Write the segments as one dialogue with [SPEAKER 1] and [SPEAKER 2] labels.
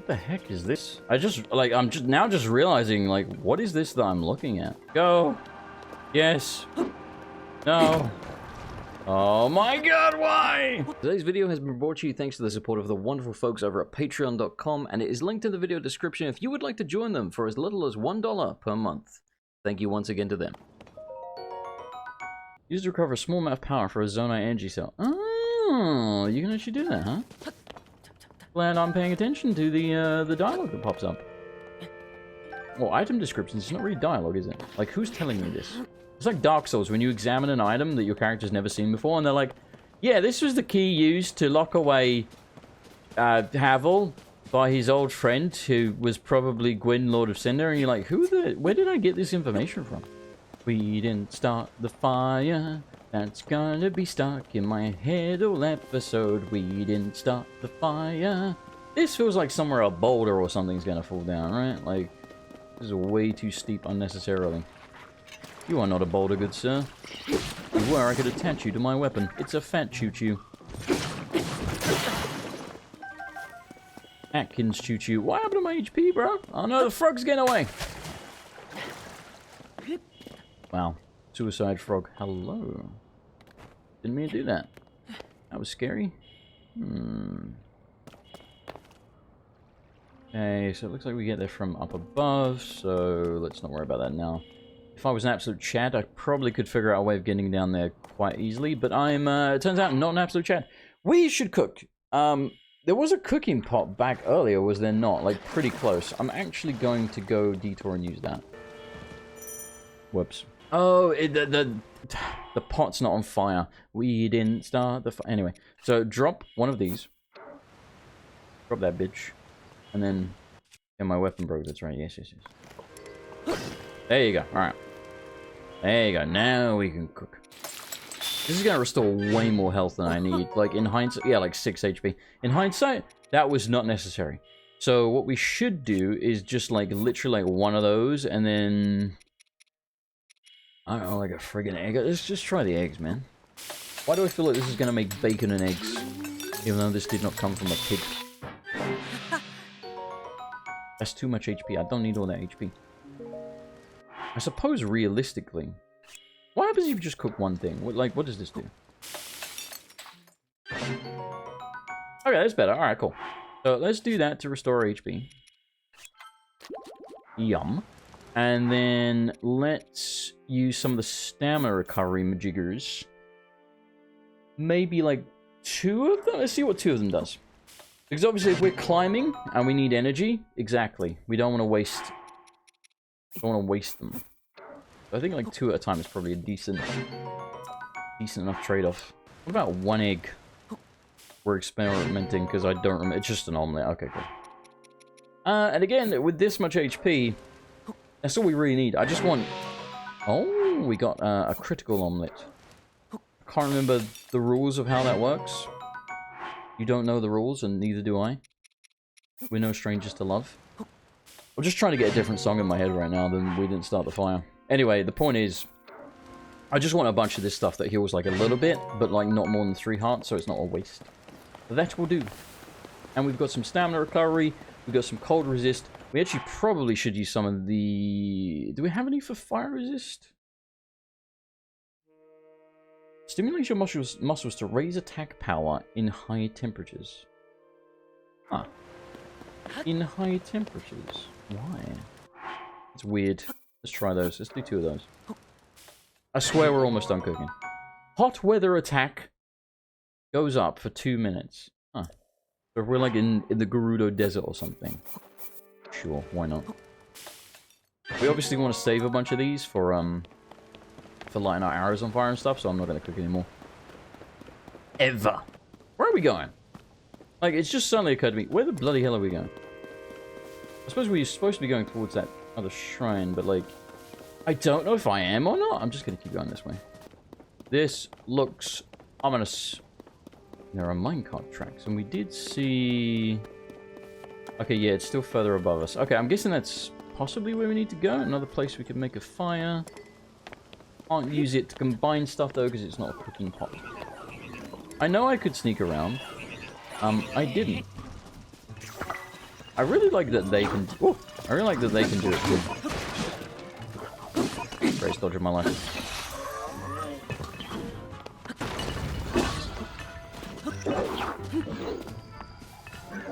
[SPEAKER 1] What the heck is this? I'm just now realizing, like, what is this that I'm looking at? Go. Yes. No. Oh my god, why? Today's video has been brought to you thanks to the support of the wonderful folks over at patreon.com, and it is linked in the video description if you would like to join them for as little as $1 per month. Thank you once again to them. Use to recover a small amount of power for a Zonai energy cell. Oh, you can actually do that, huh? Glad I'm paying attention to the dialogue that pops up. Well, item descriptions, it's not really dialogue, is it? Like, who's telling me this? It's like Dark Souls, when you examine an item that your character's never seen before, and they're like, yeah, this was the key used to lock away Havel by his old friend, who was probably Gwyn, Lord of Cinder, and you're like, where did I get this information from? We didn't start the fire, that's gonna be stuck in my head all episode. We didn't start the fire. This feels like somewhere a boulder or something's gonna fall down, right? Like, this is way too steep unnecessarily. You are not a boulder, good sir. If you were, I could attach you to my weapon. It's a fat choo-choo. Atkins choo-choo. What happened to my HP, bro? Oh no, the frog's getting away. Wow. Suicide frog. Hello. Didn't mean to do that. That was scary. Okay, so it looks like we get there from up above, so let's not worry about that now. If I was an absolute Chad, I probably could figure out a way of getting down there quite easily, but I'm, it turns out, not an absolute Chad. We should cook. There was a cooking pot back earlier, was there not? Like, pretty close. I'm actually going to go detour and use that. Whoops. Oh, the pot's not on fire. We didn't start the fire. Anyway, so drop one of these. Drop that bitch. And then... Yeah, my weapon broke, that's right. Yes, yes, yes. There you go. Alright. There you go. Now we can cook. This is going to restore way more health than I need. Like, in hindsight... Yeah, like 6 HP. In hindsight, that was not necessary. So, what we should do is just, like, literally, like, one of those, and then... I don't know, like a friggin' egg. Let's just try the eggs, man. Why do I feel like this is going to make bacon and eggs? Even though this did not come from a pig. That's too much HP. I don't need all that HP. I suppose, realistically... What happens if you just cook one thing? What does this do? Okay, that's better. Alright, cool. So, let's do that to restore HP. Yum. And then, let's use some of the stamina recovery majiggers. Maybe, like, 2 of them? Let's see what 2 of them does. Because obviously, if we're climbing, and we need energy, exactly. We don't want to waste... Don't want to waste them. I think like 2 at a time is probably a decent enough trade-off. What about 1 egg? We're experimenting because I don't remember. It's just an omelet. Okay, cool. And again, with this much HP, that's all we really need. I just want... Oh, we got a critical omelet. I can't remember the rules of how that works. You don't know the rules, and neither do I. We're no strangers to love. I'm just trying to get a different song in my head right now than We Didn't Start the Fire. Anyway, the point is, I just want a bunch of this stuff that heals like a little bit, but like not more than 3 hearts, so it's not a waste. But that will do. And we've got some stamina recovery, we've got some cold resist. We actually probably should use some of the... Do we have any for fire resist? Stimulate your muscles to raise attack power in high temperatures. Huh. In high temperatures. Why? It's weird. Let's try those. Let's do 2 of those. I swear we're almost done cooking. Hot weather attack goes up for 2 minutes. Huh. So if we're like in the Gerudo Desert or something. Sure, why not? We obviously want to save a bunch of these for lighting our arrows on fire and stuff, so I'm not going to cook anymore. Ever. Where are we going? Like, it's just suddenly occurred to me, where the bloody hell are we going? I suppose we're supposed to be going towards that other shrine, but like, I don't know if I am or not. I'm just going to keep going this way. This looks ominous. There are minecart tracks, and we did see... Okay, yeah, it's still further above us. Okay, I'm guessing that's possibly where we need to go. Another place we could make a fire. Can't use it to combine stuff, though, because it's not a cooking pot. I know I could sneak around. I didn't. I really like that they can... Ooh, I really like that they can do it too. Greatest dodge of my life.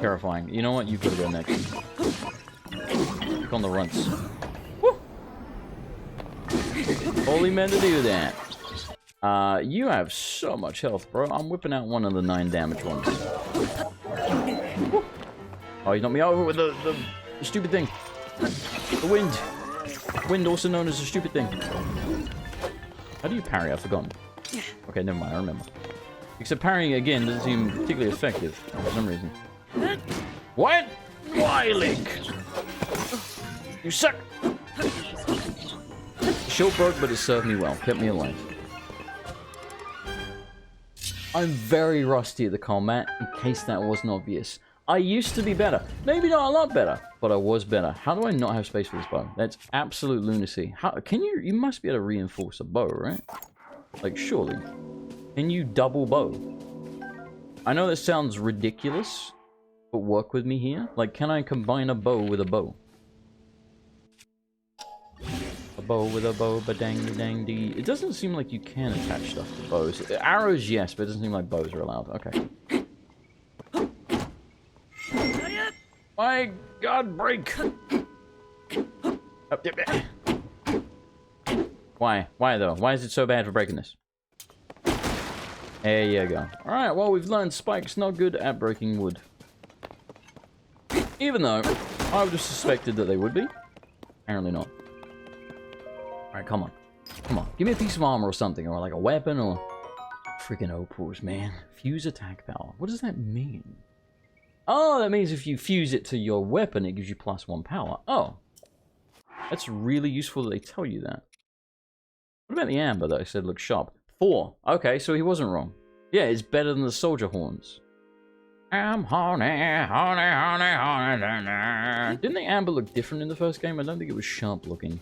[SPEAKER 1] Terrifying. You know what? You've got to go next. Click on the runts. Woo! Only meant to do that. You have so much health, bro. I'm whipping out one of the 9 damage ones. Woo! Oh, you knocked me over with the stupid thing. The wind. Wind, also known as the stupid thing. How do you parry? I've forgotten. Okay, never mind. I remember. Except parrying again doesn't seem particularly effective for some reason. What? Why, Link? You suck! Shield broke, but it served me well. Kept me alive. I'm very rusty at the combat, in case that wasn't obvious. I used to be better. Maybe not a lot better, but I was better. How do I not have space for this bow? That's absolute lunacy. How can you... You must be able to reinforce a bow, right? Like, surely. Can you double bow? I know this sounds ridiculous, but work with me here. Like, can I combine a bow with a bow? A bow with a bow, ba-dang-dang-dee. It doesn't seem like you can attach stuff to bows. Arrows, yes, but it doesn't seem like bows are allowed. Okay. My God, break! Why? Why, though? Why is it so bad for breaking this? There you go. Alright, well, we've learned Spike's not good at breaking wood. Even though, I would have suspected that they would be. Apparently not. Alright, come on. Come on. Give me a piece of armor or something, or like a weapon, or... Freaking opals, man. Fuse attack power. What does that mean? Oh, that means if you fuse it to your weapon, it gives you +1 power. Oh. That's really useful that they tell you that. What about the amber that I said looked sharp? 4. Okay, so he wasn't wrong. Yeah, it's better than the soldier horns. I'm honey, honey, honey, honey. Didn't the amber look different in the first game? I don't think it was sharp looking.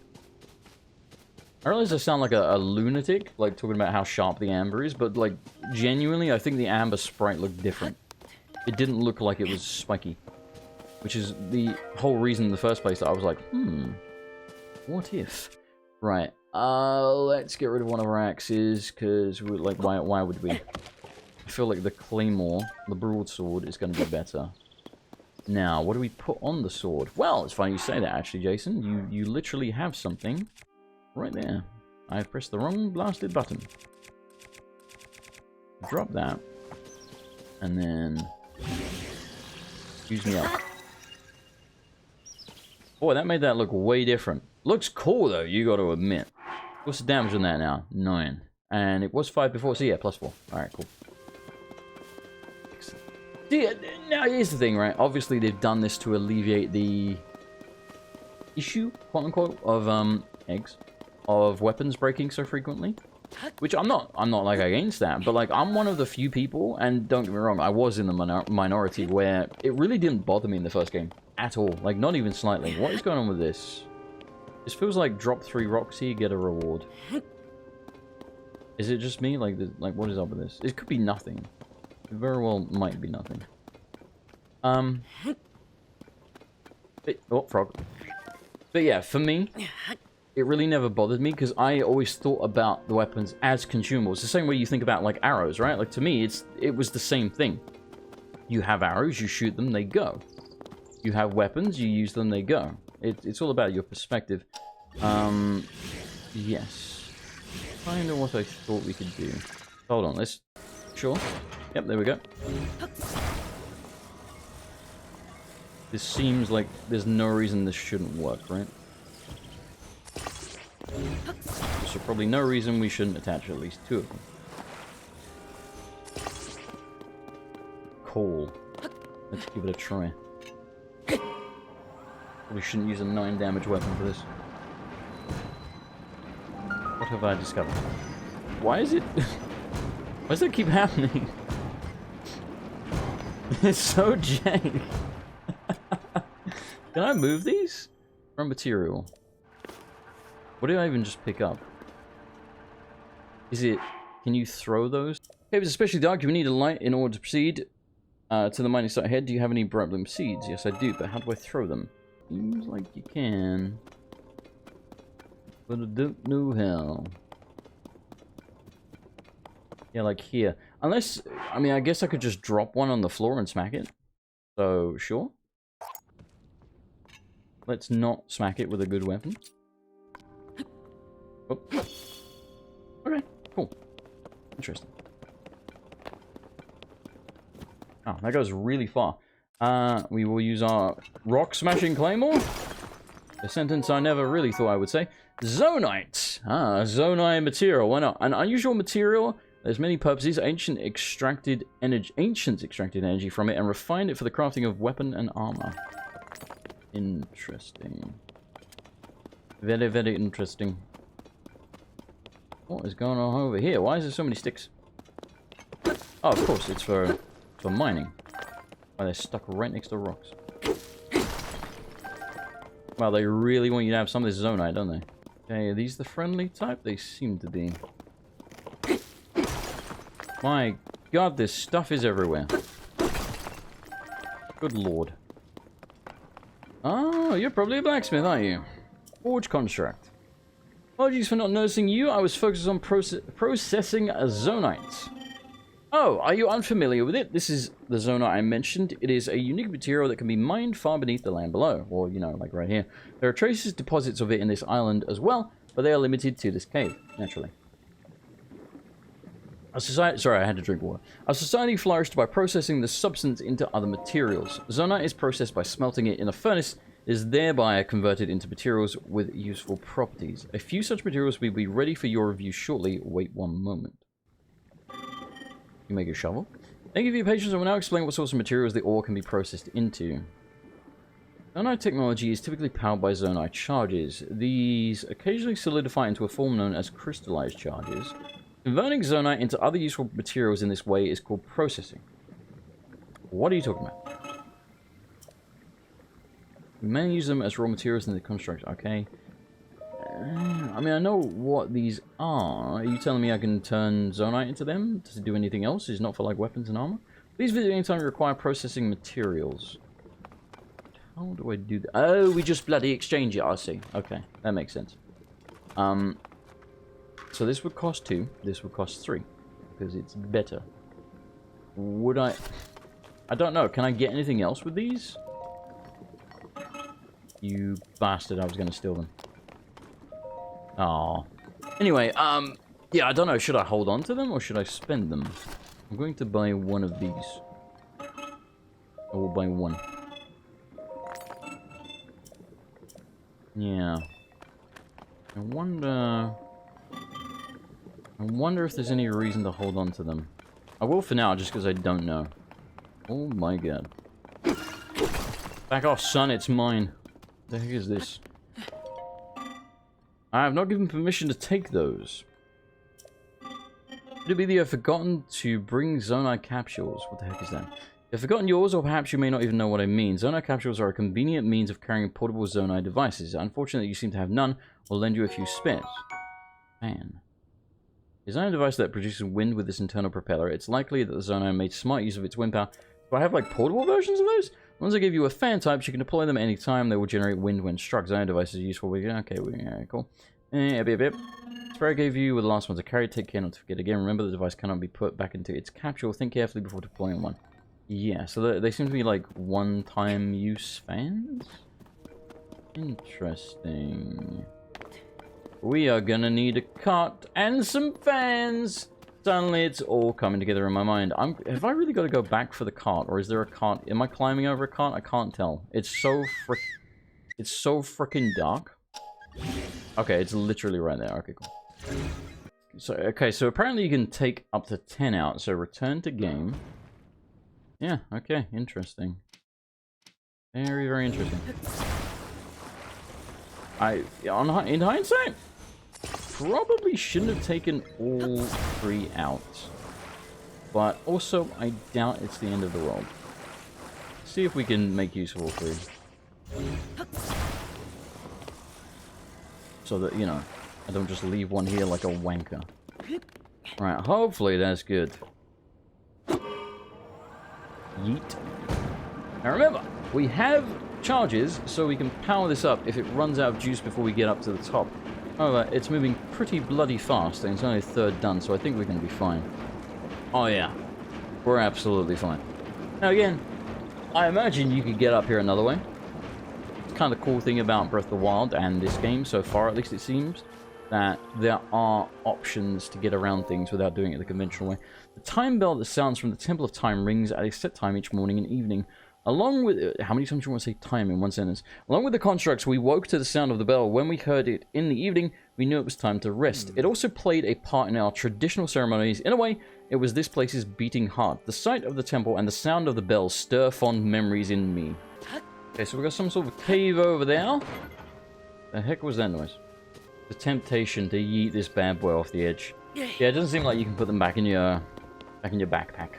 [SPEAKER 1] I realize I sound like a lunatic, like talking about how sharp the amber is, but like genuinely, I think the amber sprite looked different. It didn't look like it was spiky, which is the whole reason in the first place that I was like, what if? Right. Let's get rid of one of our axes, because, like, why would we? I feel like the claymore, the broadsword, is going to be better. Now, what do we put on the sword? Well, it's funny you say that, actually, Jason. You literally have something right there. I've pressed the wrong blasted button. Drop that. And then... use me up. Boy, that made that look way different. Looks cool, though, you got to admit. What's the damage on that now? 9. And it was 5 before, so yeah, +4. Alright, cool. See, now here's the thing, right? Obviously, they've done this to alleviate the issue, quote-unquote, of, eggs. Of weapons breaking so frequently. Which I'm not like against that, but like I'm one of the few people, and don't get me wrong, I was in the minority where it really didn't bother me in the first game. At all. Like, not even slightly. What is going on with this? This feels like drop 3 rocks here, get a reward. Is it just me? Like, what is up with this? It could be nothing. It very well might be nothing. Oh, frog. But yeah, for me, it really never bothered me, because I always thought about the weapons as consumables. The same way you think about, like, arrows, right? Like, to me, it was the same thing. You have arrows, you shoot them, they go. You have weapons, you use them, they go. It's all about your perspective. Yes. Kind of what I thought we could do. Hold on, let's... Sure. Yep, there we go. This seems like there's no reason this shouldn't work, right? So probably no reason we shouldn't attach at least 2 of them. Cool. Let's give it a try. Probably shouldn't use a 9 damage weapon for this. What have I discovered? Why is it... Why does that keep happening? It's so jank. Can I move these? From material. What did I even just pick up? Is it... Can you throw those? Caves especially dark, you need a light in order to proceed. To the mining site ahead, do you have any bright bloom seeds? Yes, I do, but how do I throw them? Seems like you can. But I don't know how. Yeah, like here. Unless, I mean, I guess I could just drop one on the floor and smack it. So, sure. Let's not smack it with a good weapon. Oh. Okay, cool. Interesting. Oh, that goes really far. We will use our rock smashing claymore. A sentence I never really thought I would say. Zonite. Zonai material. Why not? An unusual material. There's many purposes. Ancients extracted energy from it and refined it for the crafting of weapon and armor. Interesting. Very, very interesting. What is going on over here? Why is there so many sticks? Oh, of course, it's for mining. Why they're stuck right next to rocks. Well, they really want you to have some of this Zonai, don't they? Okay, are these the friendly type? They seem to be. My god, this stuff is everywhere. Good lord. Oh, you're probably a blacksmith, aren't you? Forge construct. Apologies for not noticing you. I was focused on processing a Zonite. Oh, are you unfamiliar with it? This is the Zonai I mentioned. It is a unique material that can be mined far beneath the land below. Or, you know, like right here. There are traces deposits of it in this island as well, but they are limited to this cave, naturally. A society... Sorry, I had to drink water. A society flourished by processing the substance into other materials. Zonai is processed by smelting it in a furnace, is thereby converted into materials with useful properties. A few such materials will be ready for your review shortly. Wait one moment. You make a shovel. Thank you for your patience. I will now explain what sorts of materials the ore can be processed into. Zonai technology is typically powered by Zonai charges. These occasionally solidify into a form known as crystallized charges. Converting Zonai into other useful materials in this way is called processing. What are you talking about? We may use them as raw materials in the construct. Okay. I mean, I know what these are. Are you telling me I can turn Zonite into them? Does it do anything else? Is it not for, like, weapons and armor? Please visit anytime you require processing materials. How do I do that? Oh, we just bloody exchange it. I see. Okay, that makes sense. So this would cost 2. This would cost 3. Because it's better. Would I... I don't know. Can I get anything else with these? You bastard. I was going to steal them. Oh. Anyway, yeah, I don't know. Should I hold on to them or should I spend them? I'm going to buy one of these. I will buy one. Yeah. I wonder if there's any reason to hold on to them. I will for now, just because I don't know. Oh my god. Back off, son. It's mine. What the heck is this? I have not given permission to take those. Could it be that you have forgotten to bring Zonai capsules? What the heck is that? You've forgotten yours, or perhaps you may not even know what I mean. Zonai capsules are a convenient means of carrying portable Zonai devices. Unfortunately, you seem to have none. We'll lend you a few spares. Man. Design a device that produces wind with this internal propeller. It's likely that the Zonai made smart use of its wind power. Do I have, like, portable versions of those? Once I give you a fan type, you can deploy them at any time. They will generate wind when struck. Zonai devices are useful. Okay, cool. Spray I gave you were the last one to carry. Take care not to forget again. Remember, the device cannot be put back into its capsule. Think carefully before deploying one. Yeah, so they seem to be like one-time use fans? Interesting. We are gonna need a cart and some fans! Suddenly it's all coming together in my mind. Have I really got to go back for the cart? Or is there a cart? Am I climbing over a cart? I can't tell. It's so freaking dark. Okay, it's literally right there. Okay, cool. So apparently you can take up to 10 out. So return to game. Yeah, okay, interesting. Very, very interesting. In hindsight, probably shouldn't have taken all 3 out. But also, I doubt it's the end of the world. See if we can make use of all 3. So that, you know, I don't just leave one here like a wanker. Right, hopefully that's good. Yeet. Now remember, we have charges, so we can power this up if it runs out of juice before we get up to the top. However, it's moving pretty bloody fast, and it's only a third done, so I think we're going to be fine. Oh yeah, we're absolutely fine. Now again, I imagine you could get up here another way. It's kind of the cool thing about Breath of the Wild and this game so far, at least it seems, that there are options to get around things without doing it the conventional way. The time bell that sounds from the Temple of Time rings at a set time each morning and evening. Along with... How many times do you want to say time in one sentence? Along with the constructs, we woke to the sound of the bell. When we heard it in the evening, we knew it was time to rest. It also played a part in our traditional ceremonies. In a way, it was this place's beating heart. The sight of the temple and the sound of the bell stir fond memories in me. Okay, so we've got some sort of cave over there. The heck was that noise? The temptation to yeet this bad boy off the edge. Yeah, it doesn't seem like you can put them back in your backpack.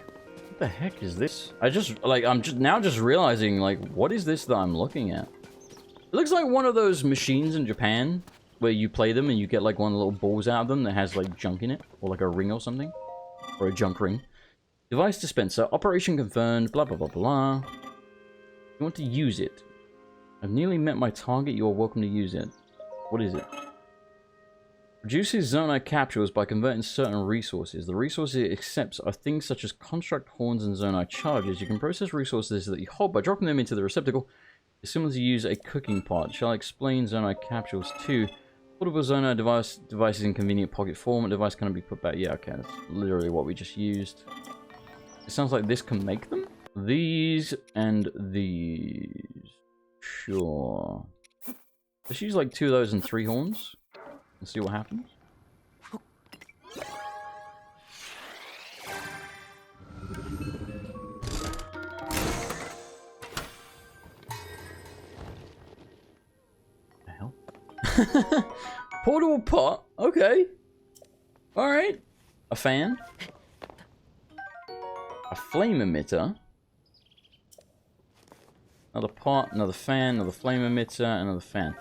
[SPEAKER 1] What the heck is this? I'm just realizing, like, what is this that I'm looking at? It looks like one of those machines in Japan where you play them and you get like one of the little balls out of them that has like junk in it, or like a ring or something, or a junk ring. Device dispenser, operation confirmed, blah blah blah blah. You want to use it? I've nearly met my target. You are welcome to use it. What is it? Reduces Zonai capsules by converting certain resources. The resources it accepts are things such as construct horns and Zonai charges. You can process resources that you hold by dropping them into the receptacle. It's similar to use a cooking pot. Shall I explain Zonai capsules too? Portable Zonai device is in convenient pocket form. A device can be put back. Yeah, okay, that's literally what we just used. It sounds like this can make them. These and these. Sure. Let's use like 2 of those and 3 horns. And see what happens. The hell? Portable pot? Okay. Alright. A fan. A flame emitter. Another pot, another fan, another flame emitter, another fan.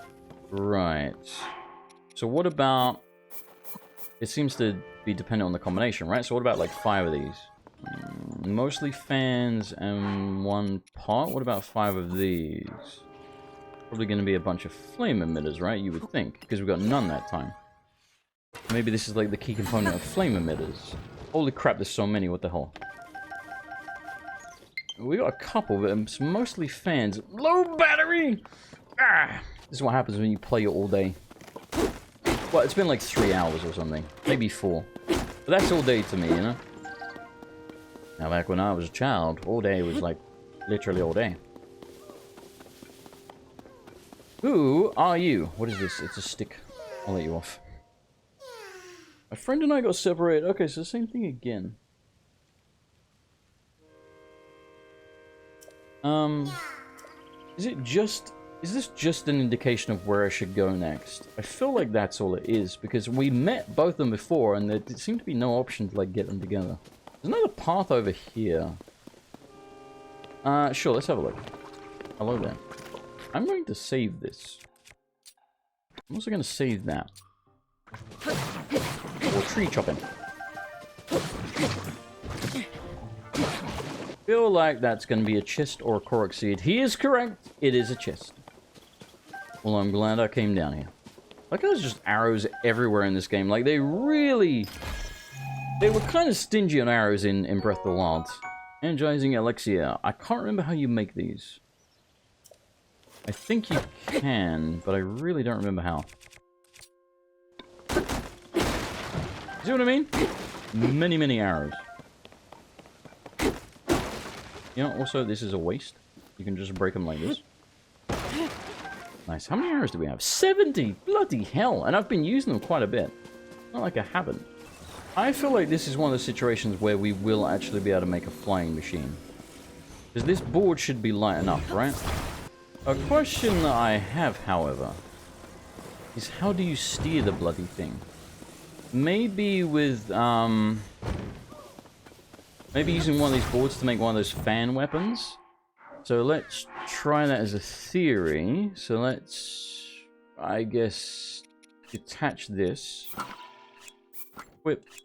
[SPEAKER 1] Right. So what about... It seems to be dependent on the combination, right? So what about like 5 of these? Mostly fans and 1 pot. What about 5 of these? Probably going to be a bunch of flame emitters, right? You would think, because we got none that time. Maybe this is like the key component of flame emitters. Holy crap, there's so many. What the hell? We got a couple, but it's mostly fans. Low battery! Ah! This is what happens when you play all day. Well, it's been like 3 hours or something. Maybe 4. But that's all day to me, you know? Now, back when I was a child, all day was like literally all day. Who are you? What is this? It's a stick. I'll let you off. My friend and I got separated. Okay, so the same thing again. Is this just an indication of where I should go next? I feel like that's all it is, because we met both of them before, and there seemed to be no option to, like, get them together. There's another path over here. Sure, let's have a look. Hello there. I'm going to save this. I'm also going to save that. Or tree chopping. Feel like that's going to be a chest or a Korok seed. He is correct. It is a chest. Well, I'm glad I came down here. Like, there's just arrows everywhere in this game. Like, they were kind of stingy on arrows in Breath of the Wild. Energizing elixir. I can't remember how you make these. I think you can, but I really don't remember how. See what I mean? Many, many arrows. You know, also, this is a waste. You can just break them like this. Nice. How many arrows do we have? 70! Bloody hell! And I've been using them quite a bit. Not like I haven't. I feel like this is one of the situations where we will actually be able to make a flying machine. Because this board should be light enough, right? A question that I have, however, is how do you steer the bloody thing? Maybe with, maybe using one of these boards to make one of those fan weapons. So let's try that as a theory. So let's, I guess, detach this.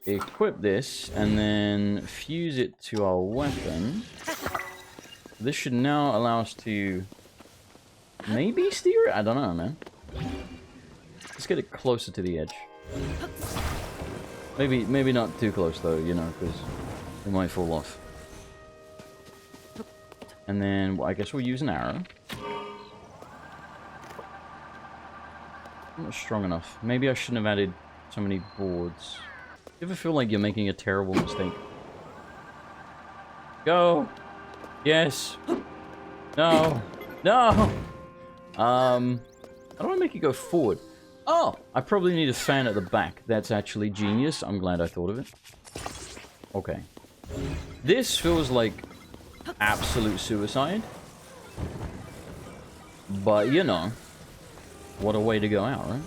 [SPEAKER 1] Equip this, and then fuse it to our weapon. This should now allow us to maybe steer it? I don't know, man. Let's get it closer to the edge. Maybe not too close, though, you know, because it might fall off. And then, well, I guess we'll use an arrow. Not strong enough. Maybe I shouldn't have added so many boards. You ever feel like you're making a terrible mistake? Go! Yes! No! No! How do I make it go forward? Oh! I probably need a fan at the back. That's actually genius. I'm glad I thought of it. Okay. This feels like absolute suicide. But, you know. What a way to go out, right?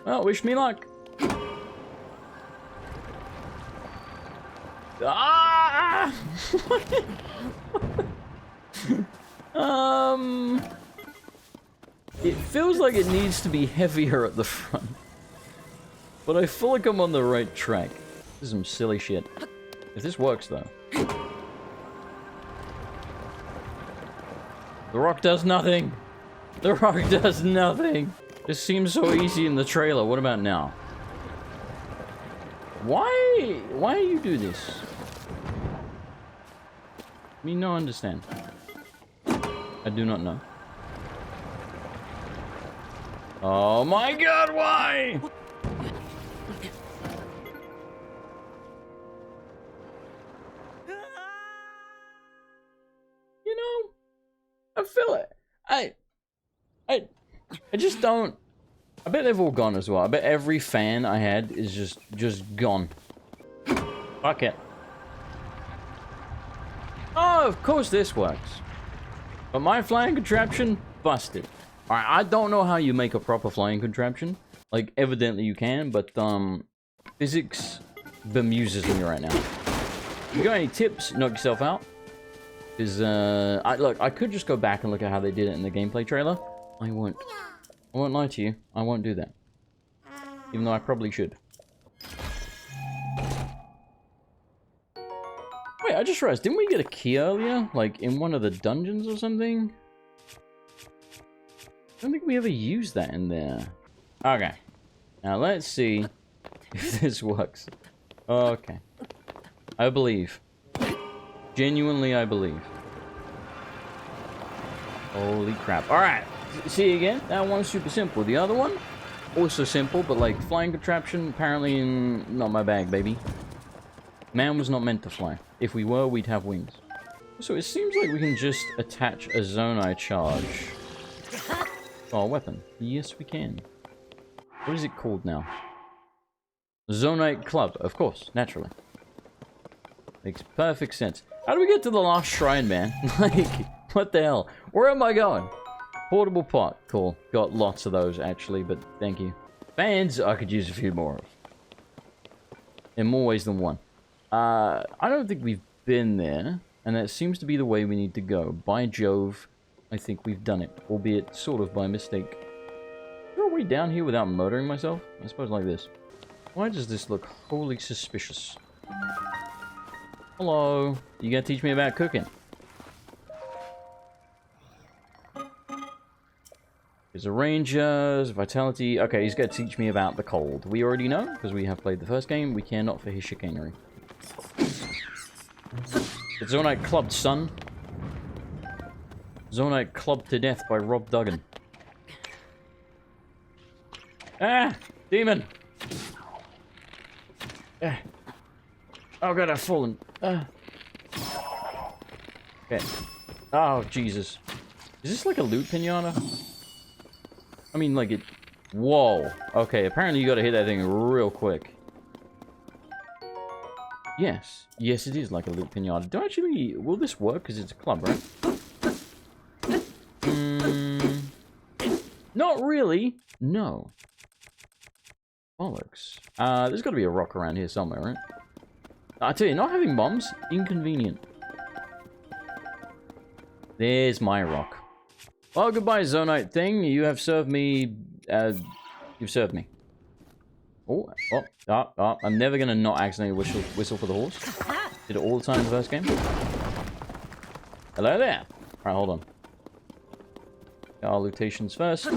[SPEAKER 1] Well, wish me luck. Ah! It feels like it needs to be heavier at the front. But I feel like I'm on the right track. This is some silly shit. If this works, though. The rock does nothing. The rock does nothing. This seems so easy in the trailer. What about now? Why do you do this? Me no understand. I do not know. Oh my god, why? You know, I feel it. I just don't. I bet they've all gone as well. I bet every fan I had is just gone. Fuck it. Oh, of course this works. But my flying contraption, busted. Alright, I don't know how you make a proper flying contraption. Like, evidently you can, but, physics bemuses me right now. If you got any tips, knock yourself out. Because, look, I could just go back and look at how they did it in the gameplay trailer. I won't lie to you. I won't do that. Even though I probably should. Wait, I just realized, didn't we get a key earlier? Like, in one of the dungeons or something? I don't think we ever used that in there. Okay. Now, let's see if this works. Okay. I believe. Genuinely, I believe. Holy crap. Alright. See again? That one's super simple. The other one? Also simple, but like flying contraption, apparently not my bag, baby. Man was not meant to fly. If we were, we'd have wings. So it seems like we can just attach a Zonai charge to our weapon. Yes, we can. What is it called now? Zonai Club, of course, naturally. Makes perfect sense. How do we get to the last shrine, man? Like, what the hell? Where am I going? Portable pot. Cool. Got lots of those, actually, but thank you. Fans, I could use a few more of. In more ways than one. I don't think we've been there, and that seems to be the way we need to go. By Jove, I think we've done it, albeit sort of by mistake. Is there a way down here without murdering myself? I suppose like this. Why does this look wholly suspicious? Hello. You gonna teach me about cooking? There's a Ranger's Vitality. Okay, he's going to teach me about the cold. We already know, because we have played the first game. We care not for his chicanery. It's Zonai clubbed, son. Zonai clubbed to death by Rob Duggan. Ah! Demon! Ah. Oh god, I've fallen. Okay. Oh, Jesus. Is this like a loot pinata? I mean, like it... Whoa. Okay, apparently you gotta hit that thing real quick. Yes. Yes, it is like a loot pinata. Do I actually... Will this work? Because it's a club, right? Not really. No. Bollocks. There's gotta be a rock around here somewhere, right? I tell you, not having bombs, inconvenient. There's my rock. Well, goodbye, Zonite thing. You have served me. You've served me. Oh, I'm never gonna not accidentally whistle for the horse. Did it all the time in the first game. Hello there. Alright, hold on. Our lootations first.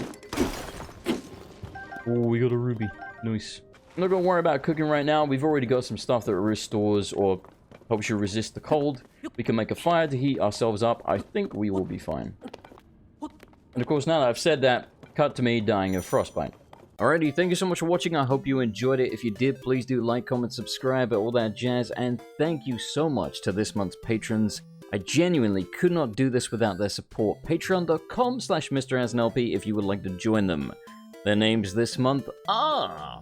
[SPEAKER 1] Oh, we got a ruby. Nice. I'm not going to worry about cooking right now. We've already got some stuff that restores or helps you resist the cold. We can make a fire to heat ourselves up. I think we will be fine. And of course, now that I've said that, cut to me dying of frostbite. Alrighty, thank you so much for watching. I hope you enjoyed it. If you did, please do like, comment, subscribe, all that jazz. And thank you so much to this month's patrons. I genuinely could not do this without their support. Patreon.com/MrAndersonLP if you would like to join them. Their names this month are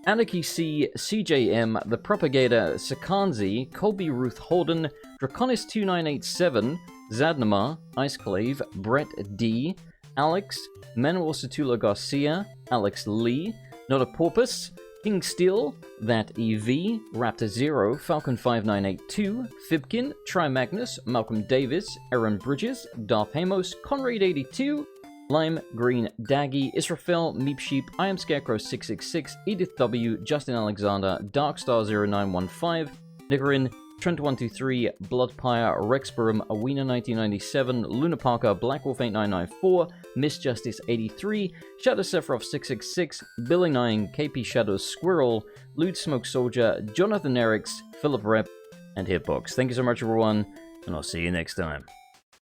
[SPEAKER 1] Anarchy C, CJM, The Propagator, Sakanzi, Colby Ruth Holden, Draconis2987, Zadnamar, Iceclave, Brett D, Alex, Manuel Satula Garcia, Alex Lee, Not a Porpoise, King Steel, That EV, Raptor Zero, Falcon5982, Fibkin, Trimagnus, Malcolm Davis, Aaron Bridges, Darth Hamos, Conrad82, Lime, Green, Daggy, Israfel, Meep Sheep, I Am Scarecrow 666, Edith W, Justin Alexander, Darkstar0915, Nicorin, Trent123, Bloodpire, Rexburum, Awena1997, Luna Parker, Blackwolf8994, Miss Justice 83, Shadow Sephiroth 666, Billy 9, KP Shadows Squirrel, Lewd Smoke Soldier, Jonathan Eriks, Philip Rep, and Hitbox. Thank you so much, everyone, and I'll see you next time.